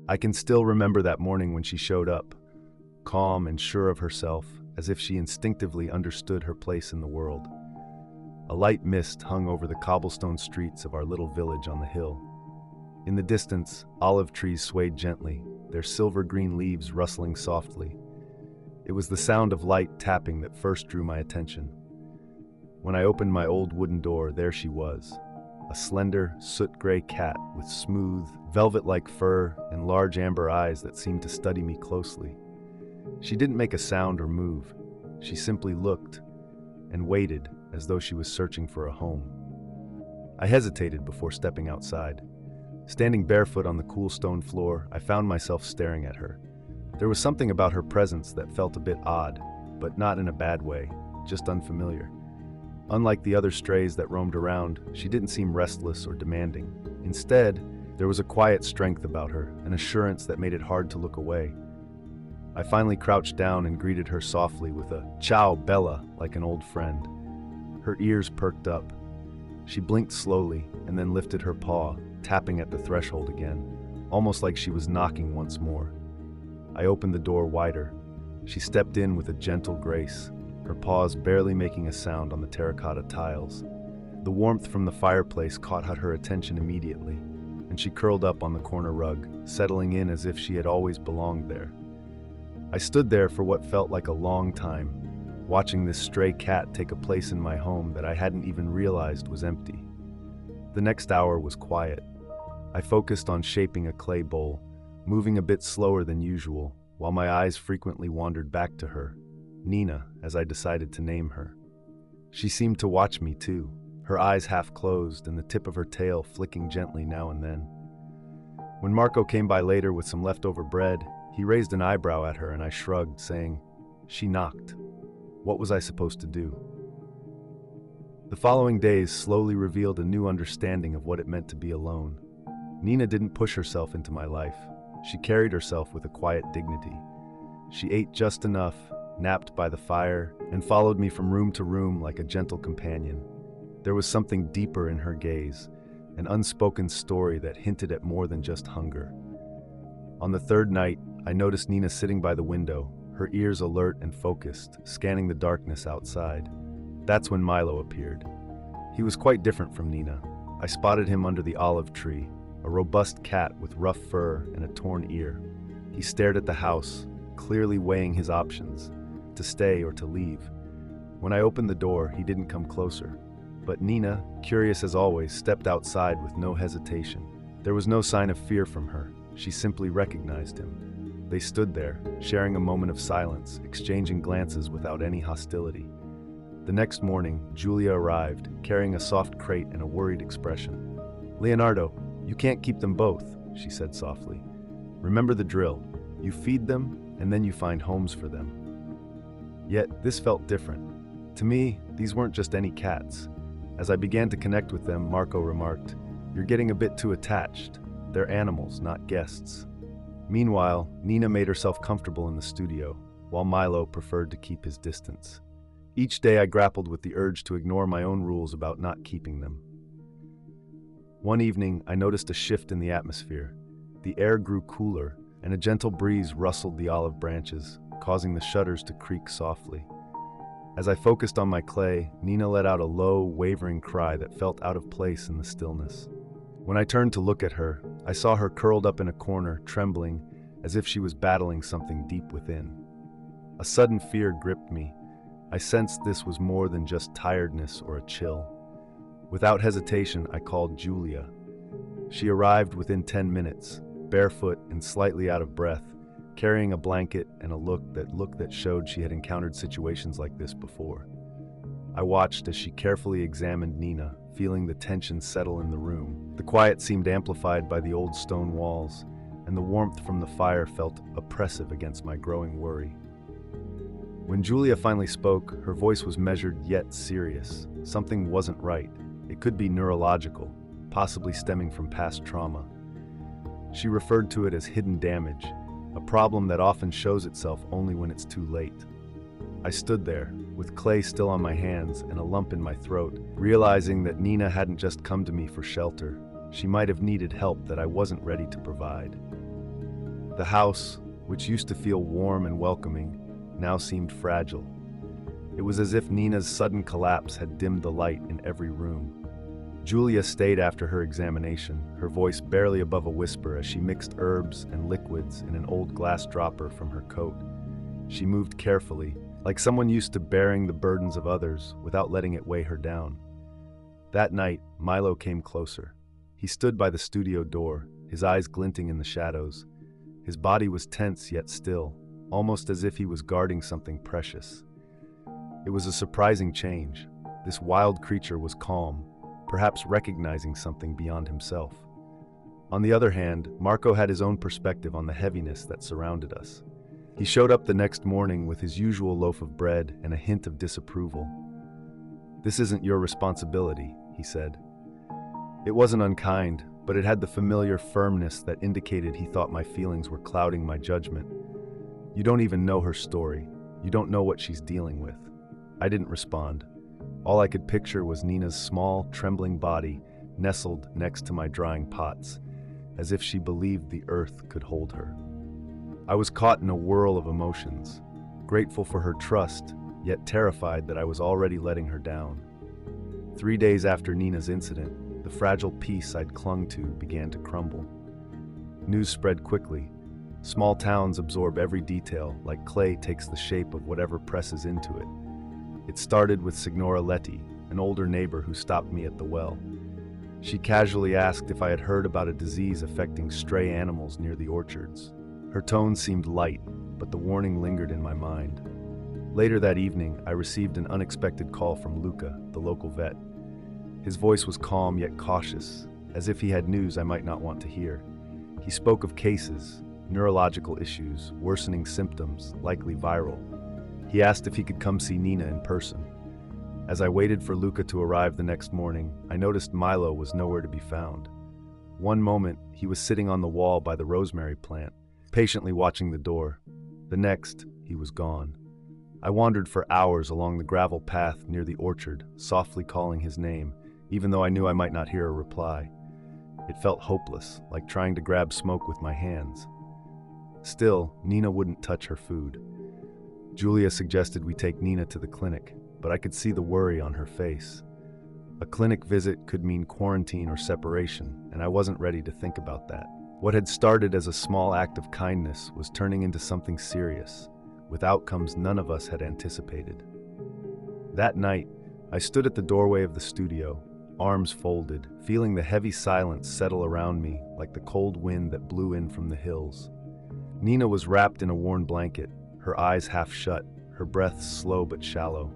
I can still remember that morning when she showed up, calm and sure of herself, as if she instinctively understood her place in the world. A light mist hung over the cobblestone streets of our little village on the hill. In the distance, olive trees swayed gently, their silver-green leaves rustling softly. It was the sound of light tapping that first drew my attention. When I opened my old wooden door, there she was, a slender, soot-gray cat with smooth, velvet-like fur and large amber eyes that seemed to study me closely. She didn't make a sound or move. She simply looked and waited as though she was searching for a home. I hesitated before stepping outside. Standing barefoot on the cool stone floor, I found myself staring at her. There was something about her presence that felt a bit odd, but not in a bad way, just unfamiliar. Unlike the other strays that roamed around, she didn't seem restless or demanding. Instead, there was a quiet strength about her, an assurance that made it hard to look away. I finally crouched down and greeted her softly with a "Ciao, Bella," like an old friend. Her ears perked up. She blinked slowly and then lifted her paw, tapping at the threshold again, almost like she was knocking once more. I opened the door wider. She stepped in with a gentle grace, her paws barely making a sound on the terracotta tiles. The warmth from the fireplace caught her attention immediately, and she curled up on the corner rug, settling in as if she had always belonged there. I stood there for what felt like a long time, watching this stray cat take a place in my home that I hadn't even realized was empty. The next hour was quiet. I focused on shaping a clay bowl, moving a bit slower than usual, while my eyes frequently wandered back to her, Nina, as I decided to name her. She seemed to watch me too, her eyes half closed and the tip of her tail flicking gently now and then. When Marco came by later with some leftover bread, he raised an eyebrow at her and I shrugged, saying, "She knocked." What was I supposed to do? The following days slowly revealed a new understanding of what it meant to be alone. Nina didn't push herself into my life. She carried herself with a quiet dignity. She ate just enough, napped by the fire, and followed me from room to room like a gentle companion. There was something deeper in her gaze, an unspoken story that hinted at more than just hunger. On the third night, I noticed Nina sitting by the window, her ears alert and focused, scanning the darkness outside. That's when Milo appeared. He was quite different from Nina. I spotted him under the olive tree, a robust cat with rough fur and a torn ear. He stared at the house, clearly weighing his options, to stay or to leave. When I opened the door, he didn't come closer. But Nina, curious as always, stepped outside with no hesitation. There was no sign of fear from her. She simply recognized him. They stood there, sharing a moment of silence, exchanging glances without any hostility. The next morning, Julia arrived, carrying a soft crate and a worried expression. "Leonardo, you can't keep them both," she said softly. "Remember the drill. You feed them, and then you find homes for them." Yet, this felt different. To me, these weren't just any cats. As I began to connect with them, Marco remarked, "You're getting a bit too attached. They're animals, not guests." Meanwhile, Nina made herself comfortable in the studio, while Milo preferred to keep his distance. Each day I grappled with the urge to ignore my own rules about not keeping them. One evening, I noticed a shift in the atmosphere. The air grew cooler, and a gentle breeze rustled the olive branches, causing the shutters to creak softly. As I focused on my clay, Nina let out a low, wavering cry that felt out of place in the stillness. When I turned to look at her, I saw her curled up in a corner, trembling, as if she was battling something deep within. A sudden fear gripped me. I sensed this was more than just tiredness or a chill. Without hesitation, I called Julia. She arrived within 10 minutes, barefoot and slightly out of breath, carrying a blanket and a look that showed she had encountered situations like this before. I watched as she carefully examined Nina, feeling the tension settle in the room. The quiet seemed amplified by the old stone walls, and the warmth from the fire felt oppressive against my growing worry. When Julia finally spoke, her voice was measured yet serious. Something wasn't right. It could be neurological, possibly stemming from past trauma. She referred to it as hidden damage, a problem that often shows itself only when it's too late. I stood there, with clay still on my hands and a lump in my throat, realizing that Nina hadn't just come to me for shelter. She might have needed help that I wasn't ready to provide. The house, which used to feel warm and welcoming, now seemed fragile. It was as if Nina's sudden collapse had dimmed the light in every room. Julia stayed after her examination, her voice barely above a whisper as she mixed herbs and liquids in an old glass dropper from her coat. She moved carefully, like someone used to bearing the burdens of others without letting it weigh her down. That night, Milo came closer. He stood by the studio door, his eyes glinting in the shadows. His body was tense yet still, almost as if he was guarding something precious. It was a surprising change. This wild creature was calm, perhaps recognizing something beyond himself. On the other hand, Marco had his own perspective on the heaviness that surrounded us. He showed up the next morning with his usual loaf of bread and a hint of disapproval. "This isn't your responsibility," he said. It wasn't unkind, but it had the familiar firmness that indicated he thought my feelings were clouding my judgment. "You don't even know her story. You don't know what she's dealing with." I didn't respond. All I could picture was Nina's small, trembling body nestled next to my drying pots, as if she believed the earth could hold her. I was caught in a whirl of emotions, grateful for her trust, yet terrified that I was already letting her down. 3 days after Nina's incident, the fragile peace I'd clung to began to crumble. News spread quickly. Small towns absorb every detail, like clay takes the shape of whatever presses into it. It started with Signora Letty, an older neighbor who stopped me at the well. She casually asked if I had heard about a disease affecting stray animals near the orchards. Her tone seemed light, but the warning lingered in my mind. Later that evening, I received an unexpected call from Luca, the local vet. His voice was calm yet cautious, as if he had news I might not want to hear. He spoke of cases, neurological issues, worsening symptoms, likely viral. He asked if he could come see Nina in person. As I waited for Luca to arrive the next morning, I noticed Milo was nowhere to be found. One moment, he was sitting on the wall by the rosemary plant, patiently watching the door. The next, he was gone. I wandered for hours along the gravel path near the orchard, softly calling his name, even though I knew I might not hear a reply. It felt hopeless, like trying to grab smoke with my hands. Still, Nina wouldn't touch her food. Julia suggested we take Nina to the clinic, but I could see the worry on her face. A clinic visit could mean quarantine or separation, and I wasn't ready to think about that. What had started as a small act of kindness was turning into something serious, with outcomes none of us had anticipated. That night, I stood at the doorway of the studio, arms folded, feeling the heavy silence settle around me like the cold wind that blew in from the hills. Nina was wrapped in a worn blanket, her eyes half shut, her breath slow but shallow.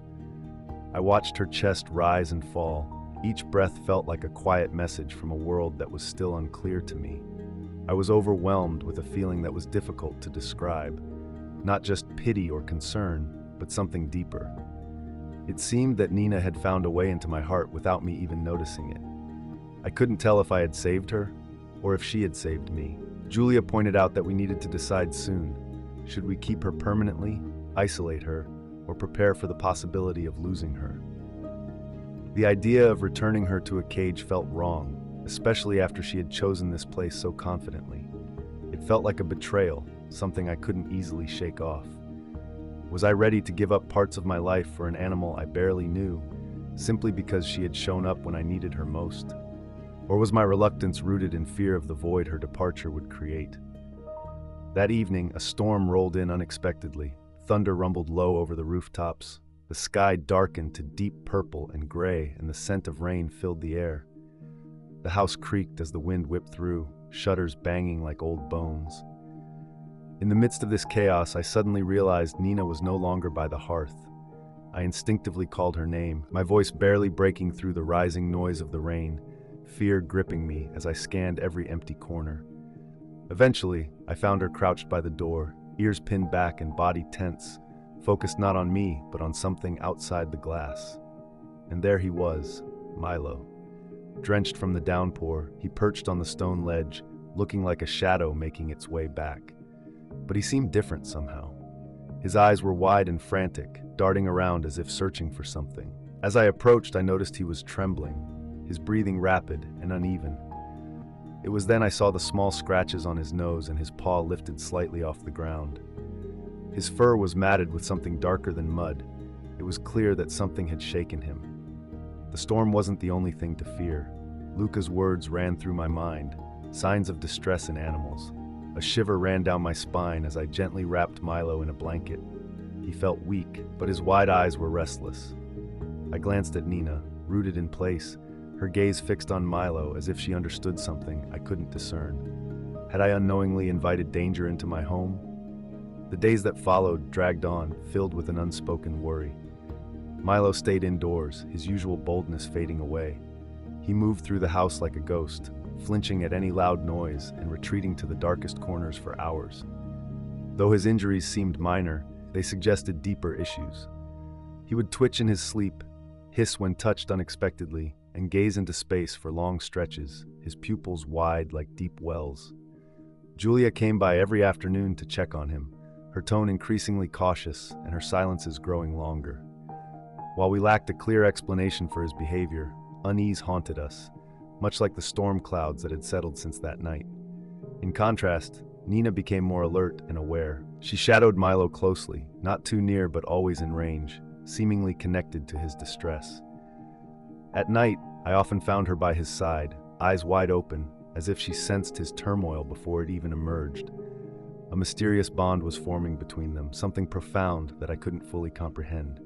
I watched her chest rise and fall. Each breath felt like a quiet message from a world that was still unclear to me. I was overwhelmed with a feeling that was difficult to describe. Not just pity or concern, but something deeper. It seemed that Nina had found a way into my heart without me even noticing it. I couldn't tell if I had saved her, or if she had saved me. Julia pointed out that we needed to decide soon. Should we keep her permanently, isolate her, or prepare for the possibility of losing her? The idea of returning her to a cage felt wrong, especially after she had chosen this place so confidently. It felt like a betrayal, something I couldn't easily shake off. Was I ready to give up parts of my life for an animal I barely knew, simply because she had shown up when I needed her most? Or was my reluctance rooted in fear of the void her departure would create? That evening, a storm rolled in unexpectedly. Thunder rumbled low over the rooftops. The sky darkened to deep purple and gray, and the scent of rain filled the air. The house creaked as the wind whipped through, shutters banging like old bones. In the midst of this chaos, I suddenly realized Nina was no longer by the hearth. I instinctively called her name, my voice barely breaking through the rising noise of the rain, fear gripping me as I scanned every empty corner. Eventually, I found her crouched by the door, ears pinned back and body tense, focused not on me, but on something outside the glass. And there he was, Milo. Drenched from the downpour, he perched on the stone ledge, looking like a shadow making its way back. But he seemed different somehow. His eyes were wide and frantic, darting around as if searching for something. As I approached, I noticed he was trembling, his breathing rapid and uneven. It was then I saw the small scratches on his nose and his paw lifted slightly off the ground. His fur was matted with something darker than mud. It was clear that something had shaken him. The storm wasn't the only thing to fear. Luca's words ran through my mind, signs of distress in animals. A shiver ran down my spine as I gently wrapped Milo in a blanket. He felt weak, but his wide eyes were restless. I glanced at Nina, rooted in place, her gaze fixed on Milo as if she understood something I couldn't discern. Had I unknowingly invited danger into my home? The days that followed dragged on, filled with an unspoken worry. Milo stayed indoors, his usual boldness fading away. He moved through the house like a ghost, flinching at any loud noise and retreating to the darkest corners for hours. Though his injuries seemed minor, they suggested deeper issues. He would twitch in his sleep, hiss when touched unexpectedly, and gaze into space for long stretches, his pupils wide like deep wells. Julia came by every afternoon to check on him, her tone increasingly cautious and her silences growing longer. While we lacked a clear explanation for his behavior, unease haunted us, much like the storm clouds that had settled since that night. In contrast, Nina became more alert and aware. She shadowed Milo closely, not too near but always in range, seemingly connected to his distress. At night, I often found her by his side, eyes wide open, as if she sensed his turmoil before it even emerged. A mysterious bond was forming between them, something profound that I couldn't fully comprehend.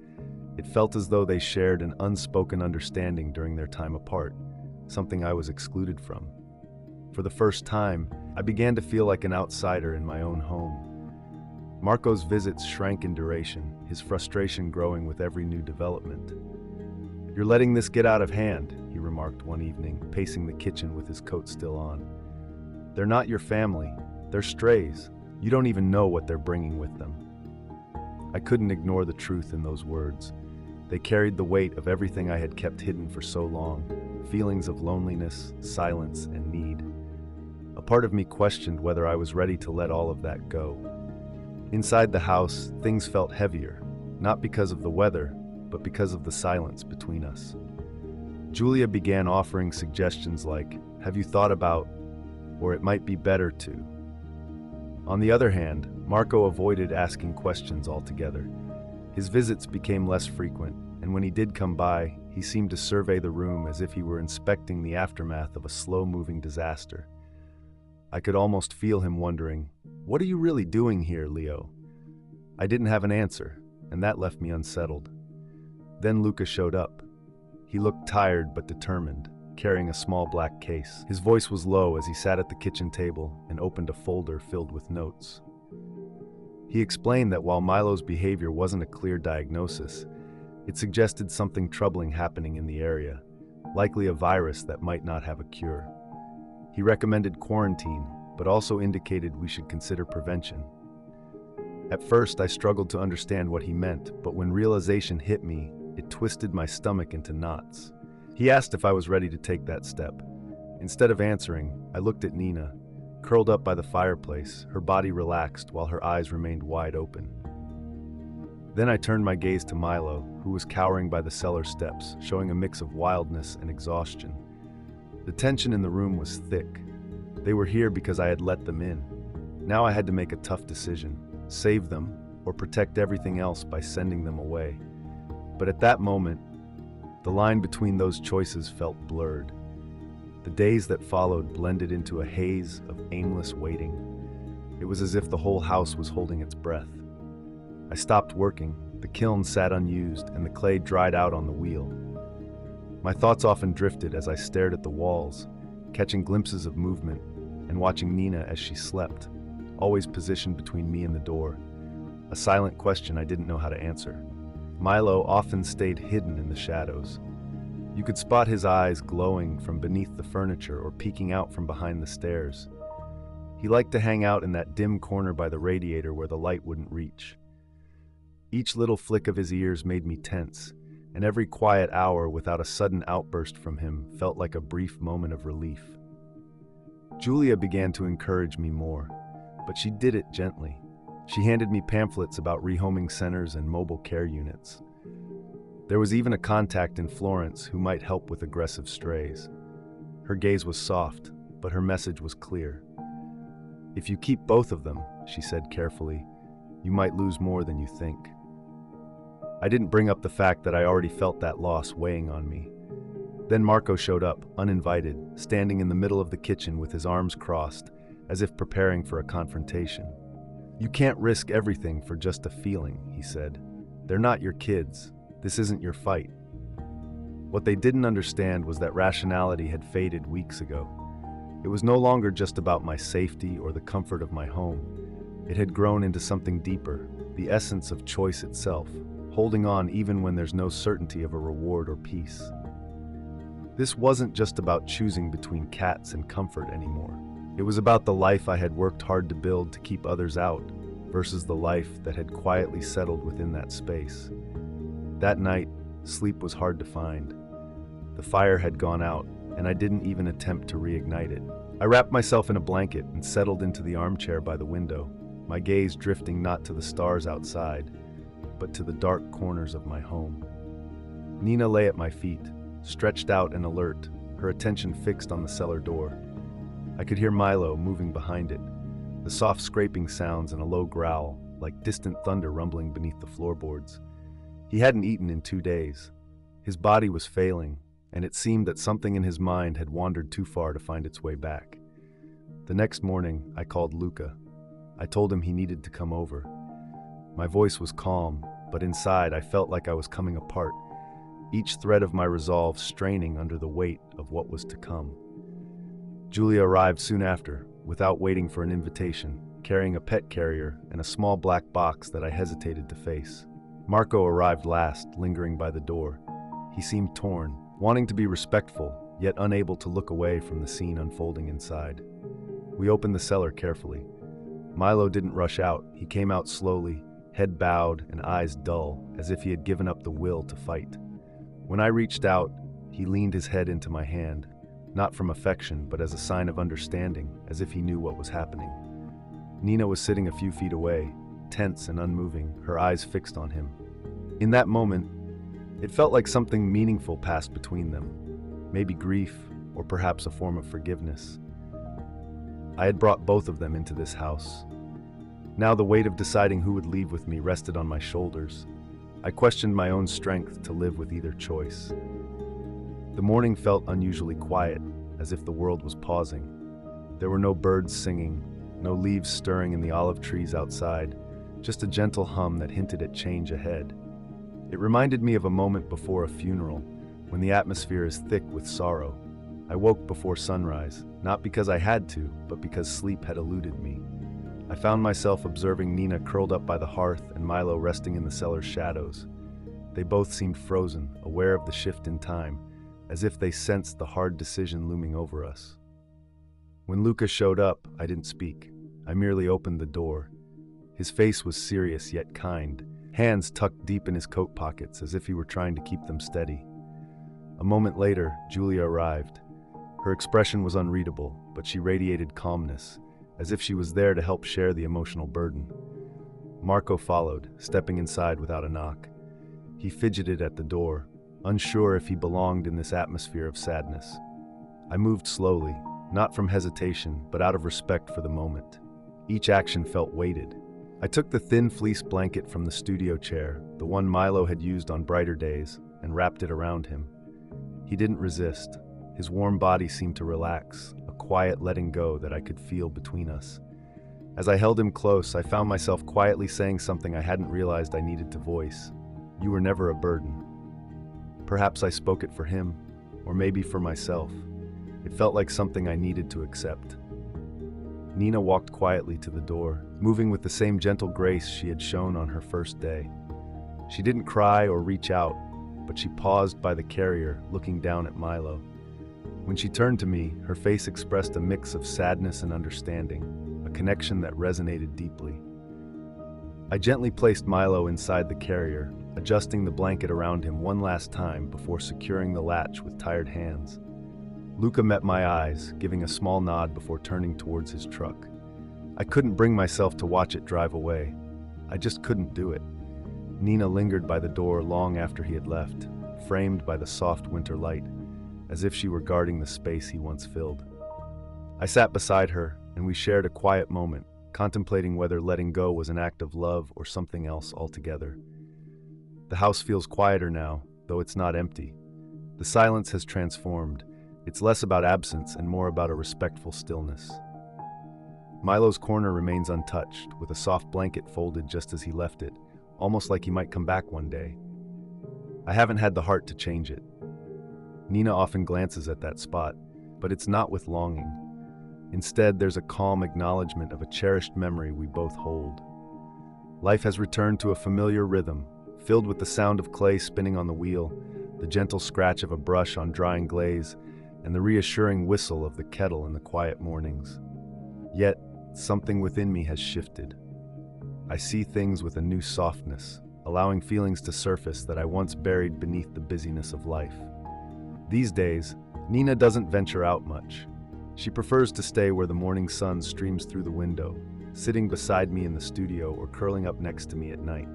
It felt as though they shared an unspoken understanding during their time apart, something I was excluded from. For the first time, I began to feel like an outsider in my own home. Marco's visits shrank in duration, his frustration growing with every new development. "You're letting this get out of hand," he remarked one evening, pacing the kitchen with his coat still on. "They're not your family. They're strays. You don't even know what they're bringing with them." I couldn't ignore the truth in those words. They carried the weight of everything I had kept hidden for so long, feelings of loneliness, silence, and need. A part of me questioned whether I was ready to let all of that go. Inside the house, things felt heavier, not because of the weather, but because of the silence between us. Julia began offering suggestions like, "Have you thought about," or "It might be better to." On the other hand, Marco avoided asking questions altogether. His visits became less frequent, and when he did come by, he seemed to survey the room as if he were inspecting the aftermath of a slow-moving disaster. I could almost feel him wondering, "What are you really doing here, Leo?" I didn't have an answer, and that left me unsettled. Then Luca showed up. He looked tired but determined, carrying a small black case. His voice was low as he sat at the kitchen table and opened a folder filled with notes. He explained that while Milo's behavior wasn't a clear diagnosis, it suggested something troubling happening in the area, likely a virus that might not have a cure. He recommended quarantine, but also indicated we should consider prevention. At first, I struggled to understand what he meant, but when realization hit me, it twisted my stomach into knots. He asked if I was ready to take that step. Instead of answering, I looked at Nina, curled up by the fireplace, her body relaxed while her eyes remained wide open. Then I turned my gaze to Milo, who was cowering by the cellar steps, showing a mix of wildness and exhaustion. The tension in the room was thick. They were here because I had let them in. Now I had to make a tough decision: save them or protect everything else by sending them away. But at that moment, the line between those choices felt blurred. The days that followed blended into a haze of aimless waiting. It was as if the whole house was holding its breath. I stopped working, the kiln sat unused, and the clay dried out on the wheel. My thoughts often drifted as I stared at the walls, catching glimpses of movement, and watching Nina as she slept, always positioned between me and the door. A silent question I didn't know how to answer. Milo often stayed hidden in the shadows. You could spot his eyes glowing from beneath the furniture or peeking out from behind the stairs. He liked to hang out in that dim corner by the radiator where the light wouldn't reach. Each little flick of his ears made me tense, and every quiet hour without a sudden outburst from him felt like a brief moment of relief. Julia began to encourage me more, but she did it gently. She handed me pamphlets about rehoming centers and mobile care units. There was even a contact in Florence who might help with aggressive strays. Her gaze was soft, but her message was clear. "If you keep both of them," she said carefully, "you might lose more than you think." I didn't bring up the fact that I already felt that loss weighing on me. Then Marco showed up, uninvited, standing in the middle of the kitchen with his arms crossed, as if preparing for a confrontation. "You can't risk everything for just a feeling," he said. "They're not your kids. This isn't your fight." What they didn't understand was that rationality had faded weeks ago. It was no longer just about my safety or the comfort of my home. It had grown into something deeper, the essence of choice itself, holding on even when there's no certainty of a reward or peace. This wasn't just about choosing between cats and comfort anymore. It was about the life I had worked hard to build to keep others out, versus the life that had quietly settled within that space. That night, sleep was hard to find. The fire had gone out, and I didn't even attempt to reignite it. I wrapped myself in a blanket and settled into the armchair by the window, my gaze drifting not to the stars outside, but to the dark corners of my home. Nina lay at my feet, stretched out and alert, her attention fixed on the cellar door. I could hear Milo moving behind it, the soft scraping sounds and a low growl, like distant thunder rumbling beneath the floorboards. He hadn't eaten in 2 days. His body was failing, and it seemed that something in his mind had wandered too far to find its way back. The next morning, I called Luca. I told him he needed to come over. My voice was calm, but inside I felt like I was coming apart, each thread of my resolve straining under the weight of what was to come. Julia arrived soon after, without waiting for an invitation, carrying a pet carrier and a small black box that I hesitated to face. Marco arrived last, lingering by the door. He seemed torn, wanting to be respectful, yet unable to look away from the scene unfolding inside. We opened the cellar carefully. Milo didn't rush out. He came out slowly, head bowed and eyes dull, as if he had given up the will to fight. When I reached out, he leaned his head into my hand, not from affection, but as a sign of understanding, as if he knew what was happening. Nina was sitting a few feet away, tense and unmoving, her eyes fixed on him. In that moment, it felt like something meaningful passed between them, maybe grief, or perhaps a form of forgiveness. I had brought both of them into this house. Now the weight of deciding who would leave with me rested on my shoulders. I questioned my own strength to live with either choice. The morning felt unusually quiet, as if the world was pausing. There were no birds singing, no leaves stirring in the olive trees outside, just a gentle hum that hinted at change ahead. It reminded me of a moment before a funeral, when the atmosphere is thick with sorrow. I woke before sunrise, not because I had to, but because sleep had eluded me. I found myself observing Nina curled up by the hearth and Milo resting in the cellar's shadows. They both seemed frozen, aware of the shift in time, as if they sensed the hard decision looming over us. When Luca showed up, I didn't speak. I merely opened the door. His face was serious yet kind, hands tucked deep in his coat pockets as if he were trying to keep them steady. A moment later, Julia arrived. Her expression was unreadable, but she radiated calmness, as if she was there to help share the emotional burden. Marco followed, stepping inside without a knock. He fidgeted at the door, unsure if he belonged in this atmosphere of sadness. I moved slowly, not from hesitation, but out of respect for the moment. Each action felt weighted. I took the thin fleece blanket from the studio chair, the one Milo had used on brighter days, and wrapped it around him. He didn't resist. His warm body seemed to relax, a quiet letting go that I could feel between us. As I held him close, I found myself quietly saying something I hadn't realized I needed to voice. "You were never a burden." Perhaps I spoke it for him, or maybe for myself. It felt like something I needed to accept. Nina walked quietly to the door, moving with the same gentle grace she had shown on her first day. She didn't cry or reach out, but she paused by the carrier, looking down at Milo. When she turned to me, her face expressed a mix of sadness and understanding, a connection that resonated deeply. I gently placed Milo inside the carrier, adjusting the blanket around him one last time before securing the latch with tired hands. Luca met my eyes, giving a small nod before turning towards his truck. I couldn't bring myself to watch it drive away. I just couldn't do it. Nina lingered by the door long after he had left, framed by the soft winter light, as if she were guarding the space he once filled. I sat beside her, and we shared a quiet moment, contemplating whether letting go was an act of love or something else altogether. The house feels quieter now, though it's not empty. The silence has transformed. It's less about absence and more about a respectful stillness. Milo's corner remains untouched, with a soft blanket folded just as he left it, almost like he might come back one day. I haven't had the heart to change it. Nina often glances at that spot, but it's not with longing. Instead, there's a calm acknowledgement of a cherished memory we both hold. Life has returned to a familiar rhythm, filled with the sound of clay spinning on the wheel, the gentle scratch of a brush on drying glaze, and the reassuring whistle of the kettle in the quiet mornings. Yet, something within me has shifted. I see things with a new softness, allowing feelings to surface that I once buried beneath the busyness of life. These days, Nina doesn't venture out much. She prefers to stay where the morning sun streams through the window, sitting beside me in the studio or curling up next to me at night.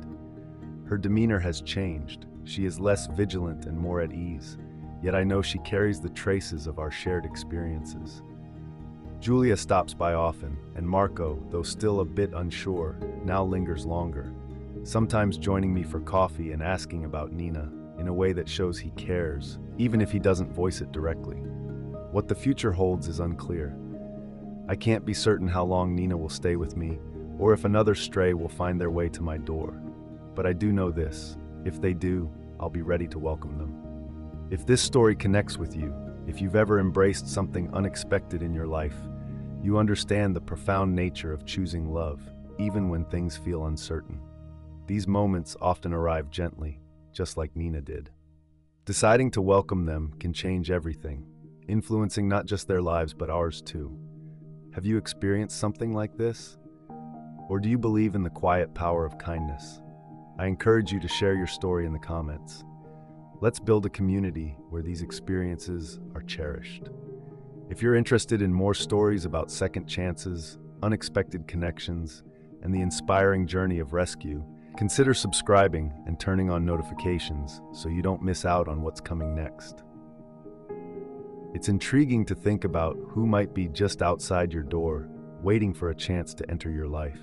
Her demeanor has changed. She is less vigilant and more at ease, yet I know she carries the traces of our shared experiences. Julia stops by often, and Marco, though still a bit unsure, now lingers longer, sometimes joining me for coffee and asking about Nina in a way that shows he cares, even if he doesn't voice it directly. What the future holds is unclear. I can't be certain how long Nina will stay with me, or if another stray will find their way to my door. But I do know this: if they do, I'll be ready to welcome them. If this story connects with you, if you've ever embraced something unexpected in your life, you understand the profound nature of choosing love, even when things feel uncertain. These moments often arrive gently, just like Nina did. Deciding to welcome them can change everything, influencing not just their lives but ours too. Have you experienced something like this? Or do you believe in the quiet power of kindness? I encourage you to share your story in the comments. Let's build a community where these experiences are cherished. If you're interested in more stories about second chances, unexpected connections, and the inspiring journey of rescue, consider subscribing and turning on notifications so you don't miss out on what's coming next. It's intriguing to think about who might be just outside your door, waiting for a chance to enter your life.